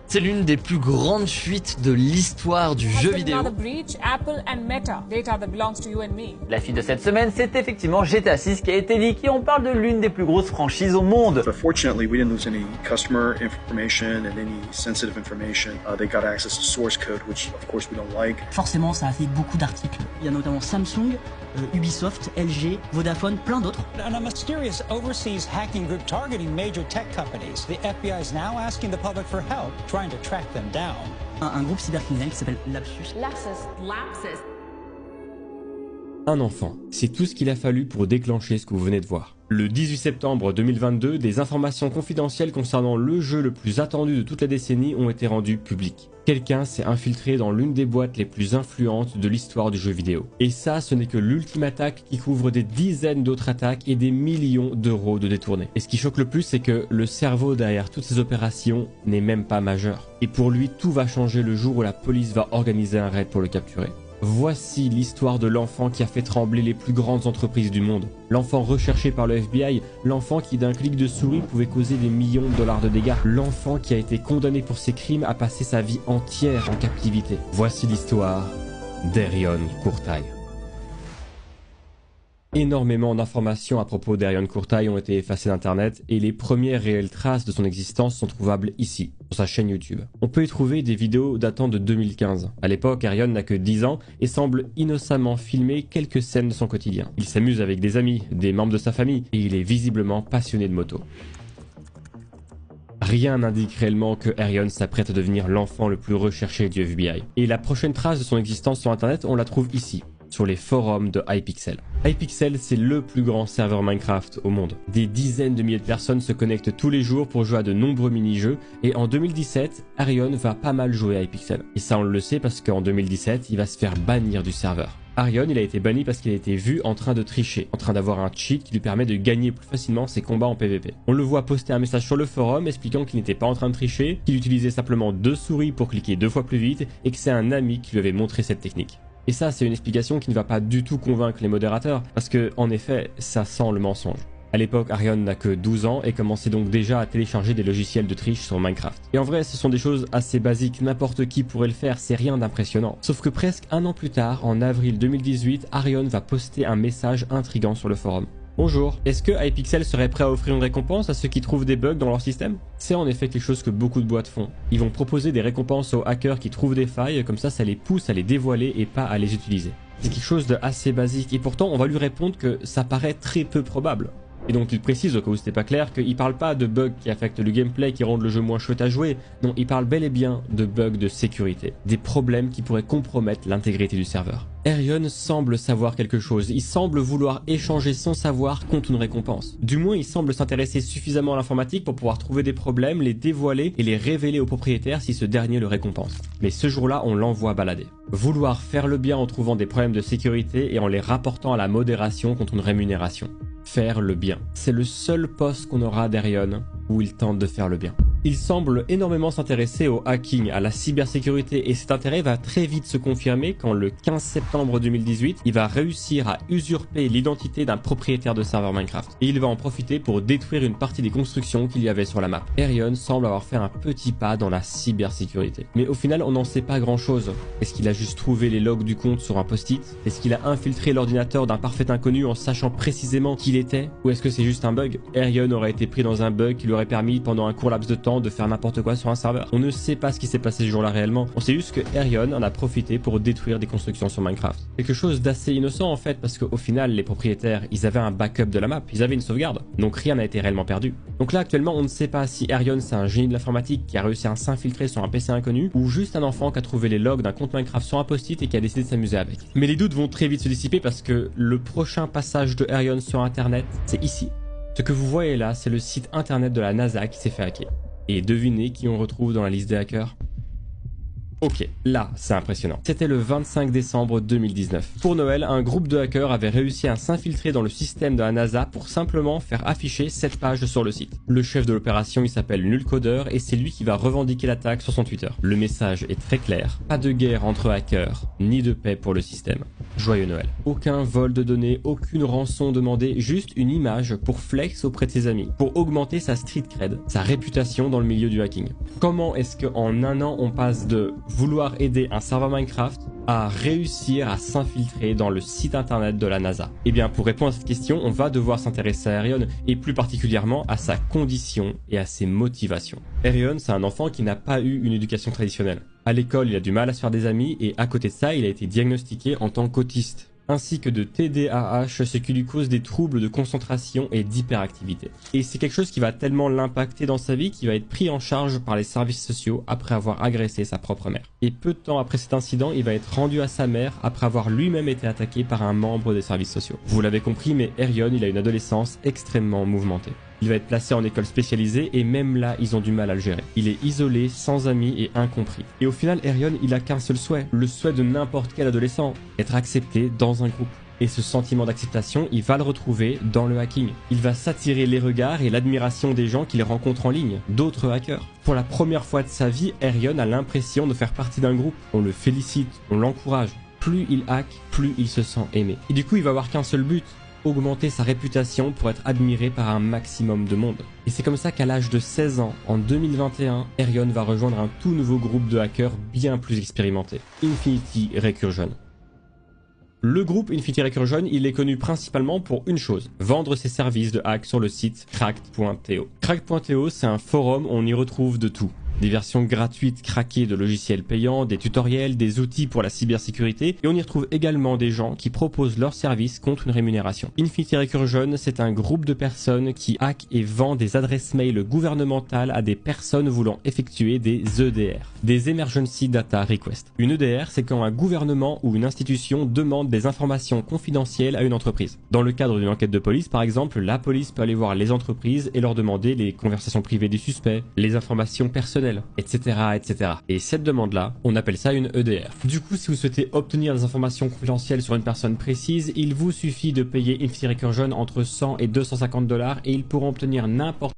C'est l'une des plus grandes fuites de l'histoire du jeu vidéo. La fuite de cette semaine, c'est effectivement GTA 6 qui a été leaké. On parle de l'une des plus grosses franchises au monde. Fortunately, we didn't lose any customer information and any sensitive information. They got access to source code, which of course we don't like. Forcément, ça a fait beaucoup d'articles. Il y a notamment Samsung, Ubisoft, LG, Vodafone, plein d'autres. And a mysterious overseas hacking group targeting major tech companies. The FBI is now asking the public for help trying to track them down. Un groupe cybercriminel qui s'appelle Lapsus. Un enfant, c'est tout ce qu'il a fallu pour déclencher ce que vous venez de voir. Le 18 septembre 2022, des informations confidentielles concernant le jeu le plus attendu de toute la décennie ont été rendues publiques. Quelqu'un s'est infiltré dans l'une des boîtes les plus influentes de l'histoire du jeu vidéo. Et ça, ce n'est que l'ultime attaque qui couvre des dizaines d'autres attaques et des millions d'euros de détournés. Et ce qui choque le plus, c'est que le cerveau derrière toutes ces opérations n'est même pas majeur. Et pour lui, tout va changer le jour où la police va organiser un raid pour le capturer. Voici l'histoire de l'enfant qui a fait trembler les plus grandes entreprises du monde. L'enfant recherché par le FBI, l'enfant qui d'un clic de souris pouvait causer des millions de dollars de dégâts. L'enfant qui a été condamné pour ses crimes à passer sa vie entière en captivité. Voici l'histoire d'Erion Kurtai. Énormément d'informations à propos d'Erion Kurtai ont été effacées d'internet et les premières réelles traces de son existence sont trouvables ici, sur sa chaîne YouTube. On peut y trouver des vidéos datant de 2015. À l'époque, Erion n'a que 10 ans et semble innocemment filmer quelques scènes de son quotidien. Il s'amuse avec des amis, des membres de sa famille et il est visiblement passionné de moto. Rien n'indique réellement que Erion s'apprête à devenir l'enfant le plus recherché du FBI. Et la prochaine trace de son existence sur internet, on la trouve ici, sur les forums de Hypixel. Hypixel, c'est le plus grand serveur Minecraft au monde. Des dizaines de milliers de personnes se connectent tous les jours pour jouer à de nombreux mini-jeux et en 2017, Erion va pas mal jouer à Hypixel. Et ça on le sait parce qu'en 2017, il va se faire bannir du serveur. Erion, il a été banni parce qu'il a été vu en train de tricher, en train d'avoir un cheat qui lui permet de gagner plus facilement ses combats en PvP. On le voit poster un message sur le forum expliquant qu'il n'était pas en train de tricher, qu'il utilisait simplement 2 souris pour cliquer 2 fois plus vite et que c'est un ami qui lui avait montré cette technique. Et ça, c'est une explication qui ne va pas du tout convaincre les modérateurs, parce que, en effet, ça sent le mensonge. À l'époque, Erion n'a que 12 ans et commençait donc déjà à télécharger des logiciels de triche sur Minecraft. Et en vrai, ce sont des choses assez basiques, n'importe qui pourrait le faire, c'est rien d'impressionnant. Sauf que presque un an plus tard, en avril 2018, Erion va poster un message intriguant sur le forum. Bonjour, est-ce que Hypixel serait prêt à offrir une récompense à ceux qui trouvent des bugs dans leur système? C'est en effet quelque chose que beaucoup de boîtes font. Ils vont proposer des récompenses aux hackers qui trouvent des failles, comme ça les pousse à les dévoiler et pas à les utiliser. C'est quelque chose de assez basique et pourtant on va lui répondre que ça paraît très peu probable. Et donc il précise, au cas où c'était pas clair, qu'il parle pas de bugs qui affectent le gameplay, qui rendent le jeu moins chouette à jouer. Non, il parle bel et bien de bugs de sécurité. Des problèmes qui pourraient compromettre l'intégrité du serveur. Erion semble savoir quelque chose, il semble vouloir échanger son savoir contre une récompense. Du moins il semble s'intéresser suffisamment à l'informatique pour pouvoir trouver des problèmes, les dévoiler et les révéler au propriétaire si ce dernier le récompense. Mais ce jour-là on l'envoie balader. Vouloir faire le bien en trouvant des problèmes de sécurité et en les rapportant à la modération contre une rémunération. Faire le bien. C'est le seul poste qu'on aura d'Erion où il tente de faire le bien. Il semble énormément s'intéresser au hacking, à la cybersécurité et cet intérêt va très vite se confirmer quand le 15 septembre 2018, il va réussir à usurper l'identité d'un propriétaire de serveur Minecraft. Et il va en profiter pour détruire une partie des constructions qu'il y avait sur la map. Erion semble avoir fait un petit pas dans la cybersécurité. Mais au final, on n'en sait pas grand chose. Est-ce qu'il a juste trouvé les logs du compte sur un post-it? Est-ce qu'il a infiltré l'ordinateur d'un parfait inconnu en sachant précisément qui il était? Ou est-ce que c'est juste un bug? Erion aurait été pris dans un bug qui lui aurait permis pendant un court laps de temps de faire n'importe quoi sur un serveur. On ne sait pas ce qui s'est passé ce jour-là réellement. On sait juste que Erion en a profité pour détruire des constructions sur Minecraft. Quelque chose d'assez innocent en fait parce qu'au final les propriétaires ils avaient un backup de la map, ils avaient une sauvegarde. Donc rien n'a été réellement perdu. Donc là actuellement on ne sait pas si Erion c'est un génie de l'informatique qui a réussi à s'infiltrer sur un PC inconnu ou juste un enfant qui a trouvé les logs d'un compte Minecraft sur un post-it et qui a décidé de s'amuser avec. Mais les doutes vont très vite se dissiper parce que le prochain passage de Erion sur internet c'est ici. Ce que vous voyez là c'est le site internet de la NASA qui s'est fait hacker. Et devinez qui on retrouve dans la liste des hackers? Ok, là, c'est impressionnant. C'était le 25 décembre 2019. Pour Noël, un groupe de hackers avait réussi à s'infiltrer dans le système de la NASA pour simplement faire afficher cette page sur le site. Le chef de l'opération, il s'appelle Nullcoder et c'est lui qui va revendiquer l'attaque sur son Twitter. Le message est très clair. Pas de guerre entre hackers, ni de paix pour le système. Joyeux Noël. Aucun vol de données, aucune rançon demandée, juste une image pour flex auprès de ses amis, pour augmenter sa street cred, sa réputation dans le milieu du hacking. Comment est-ce qu'en un an, on passe de vouloir aider un serveur Minecraft à réussir à s'infiltrer dans le site internet de la NASA? Eh bien, pour répondre à cette question, on va devoir s'intéresser à Arion et plus particulièrement à sa condition et à ses motivations. Arion, c'est un enfant qui n'a pas eu une éducation traditionnelle. À l'école, il a du mal à se faire des amis et à côté de ça, il a été diagnostiqué en tant qu'autiste, ainsi que de TDAH, ce qui lui cause des troubles de concentration et d'hyperactivité. Et c'est quelque chose qui va tellement l'impacter dans sa vie qu'il va être pris en charge par les services sociaux après avoir agressé sa propre mère. Et peu de temps après cet incident, il va être rendu à sa mère après avoir lui-même été attaqué par un membre des services sociaux. Vous l'avez compris, mais Arion, il a une adolescence extrêmement mouvementée. Il va être placé en école spécialisée et même là, ils ont du mal à le gérer. Il est isolé, sans amis et incompris. Et au final, Arion, il a qu'un seul souhait, le souhait de n'importe quel adolescent, être accepté dans un groupe. Et ce sentiment d'acceptation, il va le retrouver dans le hacking. Il va s'attirer les regards et l'admiration des gens qu'il rencontre en ligne, d'autres hackers. Pour la première fois de sa vie, Arion a l'impression de faire partie d'un groupe. On le félicite, on l'encourage. Plus il hack, plus il se sent aimé. Et du coup, il va avoir qu'un seul but, augmenter sa réputation pour être admiré par un maximum de monde. Et c'est comme ça qu'à l'âge de 16 ans, en 2021, Arion va rejoindre un tout nouveau groupe de hackers bien plus expérimenté, Infinity Recursion. Le groupe Infinity Recursion, il est connu principalement pour une chose, vendre ses services de hack sur le site cracked.to. Cracked.to, c'est un forum où on y retrouve de tout. Des versions gratuites craquées de logiciels payants, des tutoriels, des outils pour la cybersécurité, et on y retrouve également des gens qui proposent leurs services contre une rémunération. Infinity Recursion, c'est un groupe de personnes qui hackent et vendent des adresses mail gouvernementales à des personnes voulant effectuer des EDR, des Emergency Data Requests. Une EDR, c'est quand un gouvernement ou une institution demande des informations confidentielles à une entreprise. Dans le cadre d'une enquête de police, par exemple, la police peut aller voir les entreprises et leur demander les conversations privées des suspects, les informations personnelles, etc., etc. Et cette demande-là, on appelle ça une EDR. Du coup, si vous souhaitez obtenir des informations confidentielles sur une personne précise, il vous suffit de payer Infinity Recursion entre 100 et 250 $ et ils pourront obtenir n'importe